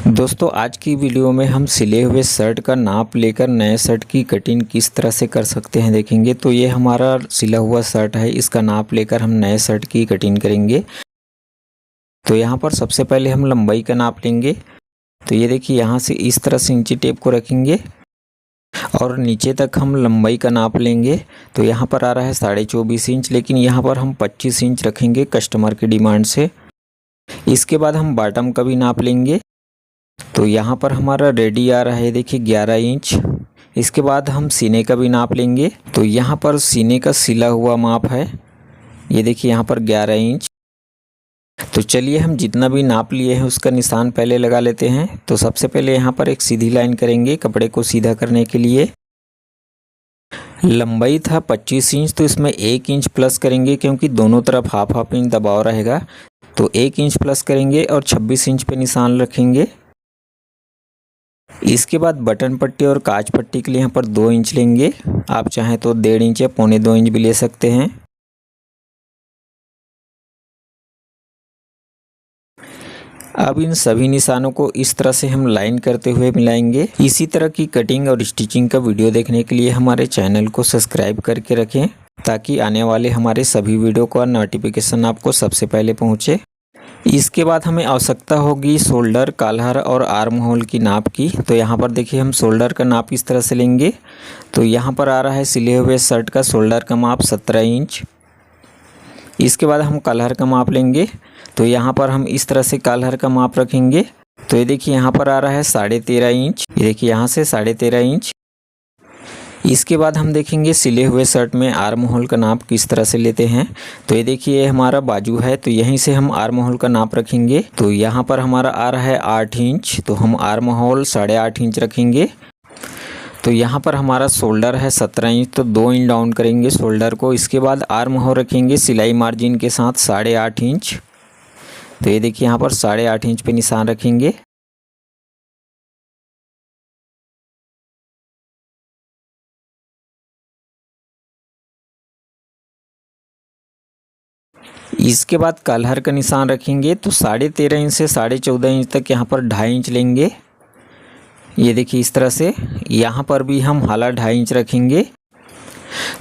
दोस्तों आज की वीडियो में हम सिले हुए शर्ट का नाप लेकर नए शर्ट की कटिंग किस तरह से कर सकते हैं देखेंगे। तो ये हमारा सिला हुआ शर्ट है, इसका नाप लेकर हम नए शर्ट की कटिंग करेंगे। तो यहाँ पर सबसे पहले हम लंबाई का नाप लेंगे। तो ये देखिए यहाँ से इस तरह से इंची टेप को रखेंगे और नीचे तक हम लंबाई का नाप लेंगे। तो यहाँ पर आ रहा है 24.5 इंच, लेकिन यहाँ पर हम 25 इंच रखेंगे कस्टमर की डिमांड से। इसके बाद हम बॉटम का भी नाप लेंगे। तो यहाँ पर हमारा रेडी आ रहा है देखिए 11 इंच। इसके बाद हम सीने का भी नाप लेंगे। तो यहाँ पर सीने का सिला हुआ माप है, ये देखिए यहाँ पर 11 इंच। तो चलिए हम जितना भी नाप लिए हैं उसका निशान पहले लगा लेते हैं। तो सबसे पहले यहाँ पर एक सीधी लाइन करेंगे कपड़े को सीधा करने के लिए। लंबाई था 25 इंच, तो इसमें 1 इंच प्लस करेंगे क्योंकि दोनों तरफ हाफ हाफ इंच दबाव रहेगा। तो 1 इंच प्लस करेंगे और 26 इंच पे निशान रखेंगे। इसके बाद बटन पट्टी और काज पट्टी के लिए यहाँ पर 2 इंच लेंगे। आप चाहें तो 1.5 इंच या 1.25 इंच भी ले सकते हैं। अब इन सभी निशानों को इस तरह से हम लाइन करते हुए मिलाएंगे। इसी तरह की कटिंग और स्टिचिंग का वीडियो देखने के लिए हमारे चैनल को सब्सक्राइब करके रखें, ताकि आने वाले हमारे सभी वीडियो का नोटिफिकेशन आपको सबसे पहले पहुँचे। इसके बाद हमें आवश्यकता होगी शोल्डर, कॉलर और आर्म होल की नाप की। तो यहाँ पर देखिए हम शोल्डर का नाप इस तरह से लेंगे। तो यहाँ पर आ रहा है सिले हुए शर्ट का शोल्डर का माप 17 इंच। इसके बाद हम कॉलर का माप लेंगे। तो यहाँ पर हम इस तरह से कॉलर का माप रखेंगे। तो ये देखिए यहाँ पर आ रहा है 13.5 इंच, ये देखिए यहाँ से 13.5 इंच। इसके बाद हम देखेंगे सिले हुए शर्ट में आर्म होल का नाप किस तरह से लेते हैं। तो ये देखिए ये हमारा बाजू है, तो यहीं से हम आर्म होल का नाप रखेंगे। तो यहाँ पर हमारा आ रहा है 8 इंच, तो हम आर्म होल 8.5 इंच रखेंगे। तो यहाँ पर हमारा शोल्डर है 17 इंच, तो 2 इंच डाउन करेंगे शोल्डर को। इसके बाद आर्म होल रखेंगे सिलाई मार्जिन के साथ 8.5 इंच। तो ये देखिए यहाँ पर 8.5 इंच पे निशान रखेंगे। इसके बाद कॉलर का निशान रखेंगे। तो 13.5 इंच से 14.5 इंच तक यहाँ पर 2.5 इंच लेंगे। ये देखिए इस तरह से यहाँ पर भी हम हाला 2.5 इंच रखेंगे।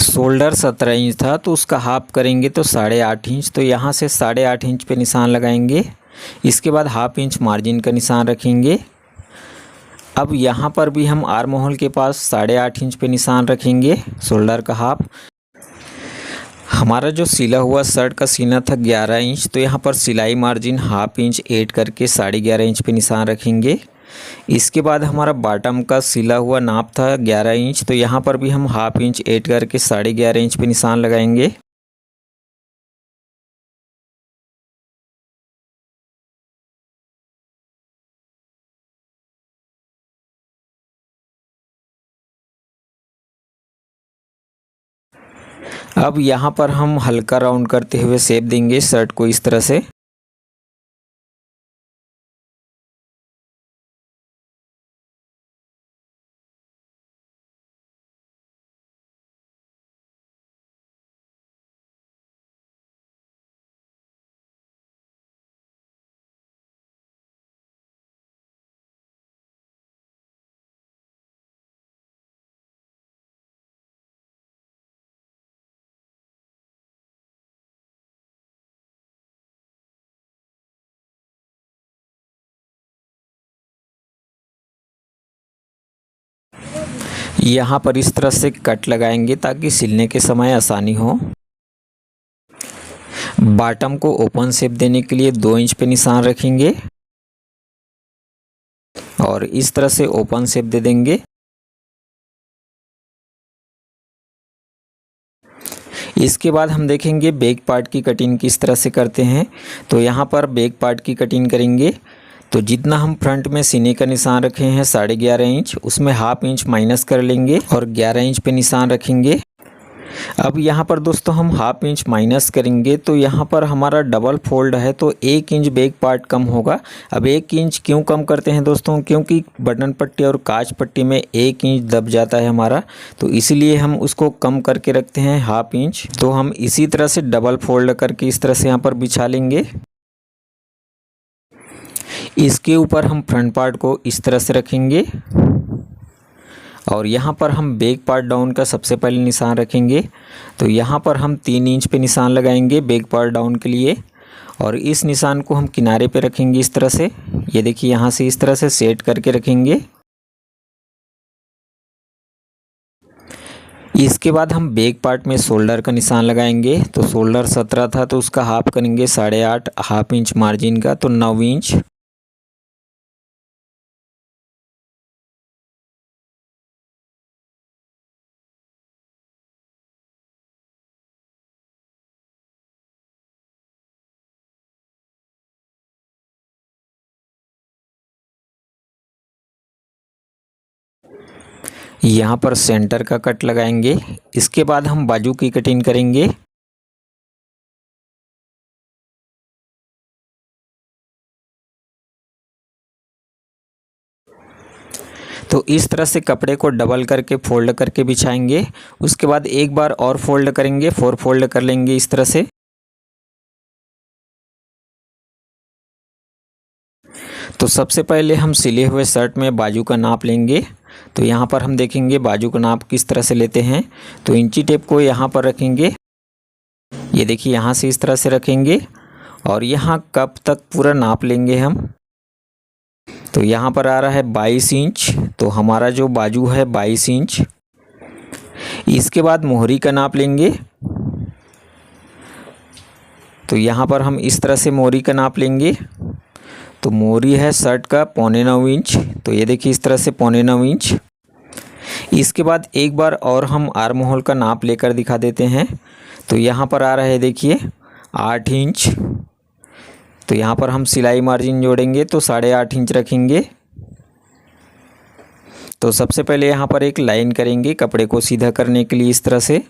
शोल्डर 17 इंच था, तो उसका हाफ करेंगे तो 8.5 इंच। तो यहाँ से 8.5 इंच पे निशान लगाएंगे। इसके बाद हाफ इंच मार्जिन का निशान रखेंगे। अब यहाँ पर भी हम आर्म होल के पास 8.5 इंच पे निशान रखेंगे, शोल्डर का हाफ। हमारा जो सिला हुआ शर्ट का सीना था 11 इंच, तो यहाँ पर सिलाई मार्जिन हाफ इंच ऐड करके 11.5 इंच पे निशान रखेंगे। इसके बाद हमारा बॉटम का सिला हुआ नाप था 11 इंच, तो यहाँ पर भी हम हाफ इंच ऐड करके 11.5 इंच पे निशान लगाएंगे। अब यहाँ पर हम हल्का राउंड करते हुए शेप देंगे शर्ट को इस तरह से। यहाँ पर इस तरह से कट लगाएंगे ताकि सिलने के समय आसानी हो। बॉटम को ओपन शेप देने के लिए 2 इंच पे निशान रखेंगे और इस तरह से ओपन शेप दे देंगे। इसके बाद हम देखेंगे बैक पार्ट की कटिंग किस तरह से करते हैं। तो यहाँ पर बैक पार्ट की कटिंग करेंगे। तो जितना हम फ्रंट में सीने का निशान रखे हैं 11.5 इंच, उसमें हाफ इंच माइनस कर लेंगे और 11 इंच पे निशान रखेंगे। अब यहाँ पर दोस्तों हम हाफ इंच माइनस करेंगे, तो यहाँ पर हमारा डबल फोल्ड है, तो 1 इंच बैक पार्ट कम होगा। अब 1 इंच क्यों कम करते हैं दोस्तों, क्योंकि बटन पट्टी और काज पट्टी में 1 इंच दब जाता है हमारा, तो इसीलिए हम उसको कम करके रखते हैं हाफ इंच। तो हम इसी तरह से डबल फोल्ड करके इस तरह से यहाँ पर बिछा लेंगे। इसके ऊपर हम फ्रंट पार्ट को इस तरह से रखेंगे और यहाँ पर हम बैक पार्ट डाउन का सबसे पहले निशान रखेंगे। तो यहाँ पर हम 3 इंच पे निशान लगाएंगे बैक पार्ट डाउन के लिए और इस निशान को हम किनारे पे रखेंगे इस तरह से। ये देखिए यहाँ से इस तरह से सेट करके रखेंगे। इसके बाद हम बैक पार्ट में शोल्डर का निशान लगाएंगे। तो शोल्डर 17 था तो उसका हाफ करेंगे 8.5 हाफ इंच मार्जिन का, तो 9 इंच। यहाँ पर सेंटर का कट लगाएंगे। इसके बाद हम बाजू की कटिंग करेंगे। तो इस तरह से कपड़े को डबल करके फोल्ड करके बिछाएंगे। उसके बाद एक बार और फोल्ड करेंगे, 4 फोल्ड कर लेंगे इस तरह से। तो सबसे पहले हम सिले हुए शर्ट में बाजू का नाप लेंगे। तो यहाँ पर हम देखेंगे बाजू का नाप किस तरह से लेते हैं। तो इंची टेप को यहाँ पर रखेंगे। ये देखिए यहाँ से इस तरह से रखेंगे और यहाँ कप तक पूरा नाप लेंगे हम। तो यहाँ पर आ रहा है 22 इंच। तो हमारा जो बाजू है 22 इंच। इसके बाद मोहरी का नाप लेंगे। तो यहाँ पर हम इस तरह से मोहरी का नाप लेंगे। तो मोहरी है शर्ट का 8.25 इंच। तो ये देखिए इस तरह से 8.25 इंच। इसके बाद एक बार और हम आर्म होल का नाप लेकर दिखा देते हैं। तो यहाँ पर आ रहा है देखिए 8 इंच। तो यहाँ पर हम सिलाई मार्जिन जोड़ेंगे तो 8.5 इंच रखेंगे। तो सबसे पहले यहाँ पर एक लाइन करेंगे कपड़े को सीधा करने के लिए इस तरह से।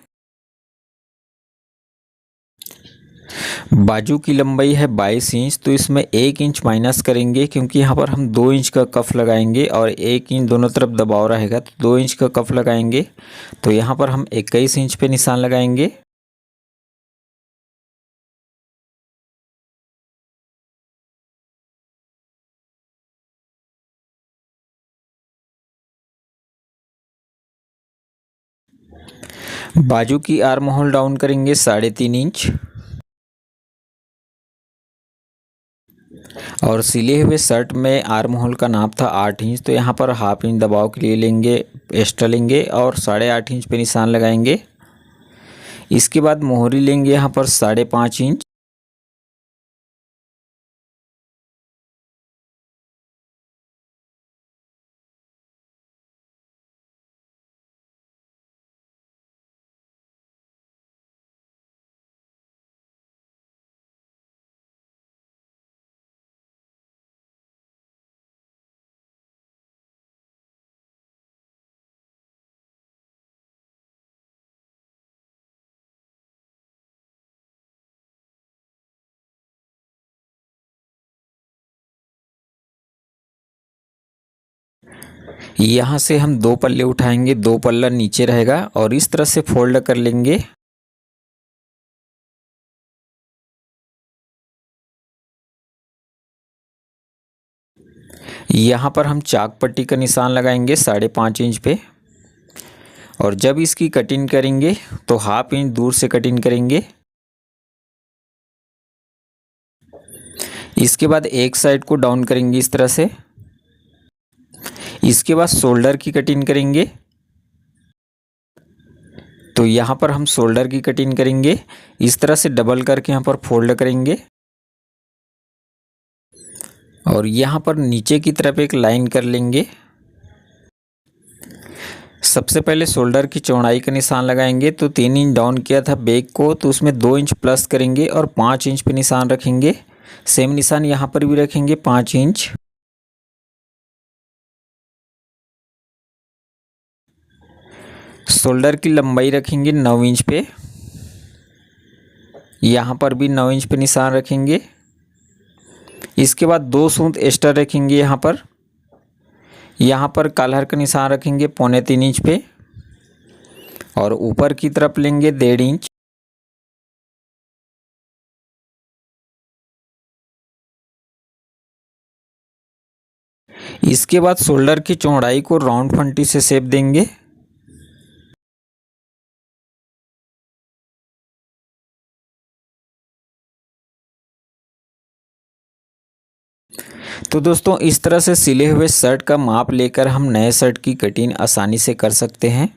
बाजू की लंबाई है 22 इंच। तो इसमें 1 इंच माइनस करेंगे क्योंकि यहाँ पर हम 2 इंच का कफ लगाएंगे और 1 इंच दोनों तरफ दबाव रहेगा, तो 2 इंच का कफ लगाएंगे। तो यहाँ पर हम 21 इंच पे निशान लगाएंगे। बाजू की आर्म होल डाउन करेंगे 3.5 इंच और सिले हुए शर्ट में आर्म होल का नाप था 8 इंच। तो यहाँ पर हाफ इंच दबाव के लिए लेंगे, एक्स्ट्रा लेंगे और 8.5 इंच पे निशान लगाएंगे। इसके बाद मोहरी लेंगे यहाँ पर 5.5 इंच। यहाँ से हम 2 पल्ले उठाएंगे, 2 पल्ला नीचे रहेगा और इस तरह से फोल्ड कर लेंगे। यहाँ पर हम चाक पट्टी का निशान लगाएंगे 5.5 इंच पे और जब इसकी कटिंग करेंगे तो हाफ इंच दूर से कटिंग करेंगे। इसके बाद एक साइड को डाउन करेंगे इस तरह से। इसके बाद शोल्डर की कटिंग करेंगे। तो यहाँ पर हम शोल्डर की कटिंग करेंगे इस तरह से डबल करके यहाँ पर फोल्ड करेंगे और यहाँ पर नीचे की तरफ एक लाइन कर लेंगे। सबसे पहले शोल्डर की चौड़ाई का निशान लगाएंगे। तो 3 इंच डाउन किया था बैक को, तो उसमें 2 इंच प्लस करेंगे और 5 इंच पे निशान रखेंगे। सेम निशान यहाँ पर भी रखेंगे 5 इंच। शोल्डर की लंबाई रखेंगे 9 इंच पे। यहाँ पर भी 9 इंच पे निशान रखेंगे। इसके बाद 2 सूंद एक्स्ट्रा रखेंगे यहाँ पर। यहाँ पर कॉलर का निशान रखेंगे 3.25 इंच पे और ऊपर की तरफ लेंगे 1.5 इंच। इसके बाद शोल्डर की चौड़ाई को राउंड फंटी से शेप देंगे। तो दोस्तों इस तरह से सिले हुए शर्ट का माप लेकर हम नए शर्ट की कटिंग आसानी से कर सकते हैं।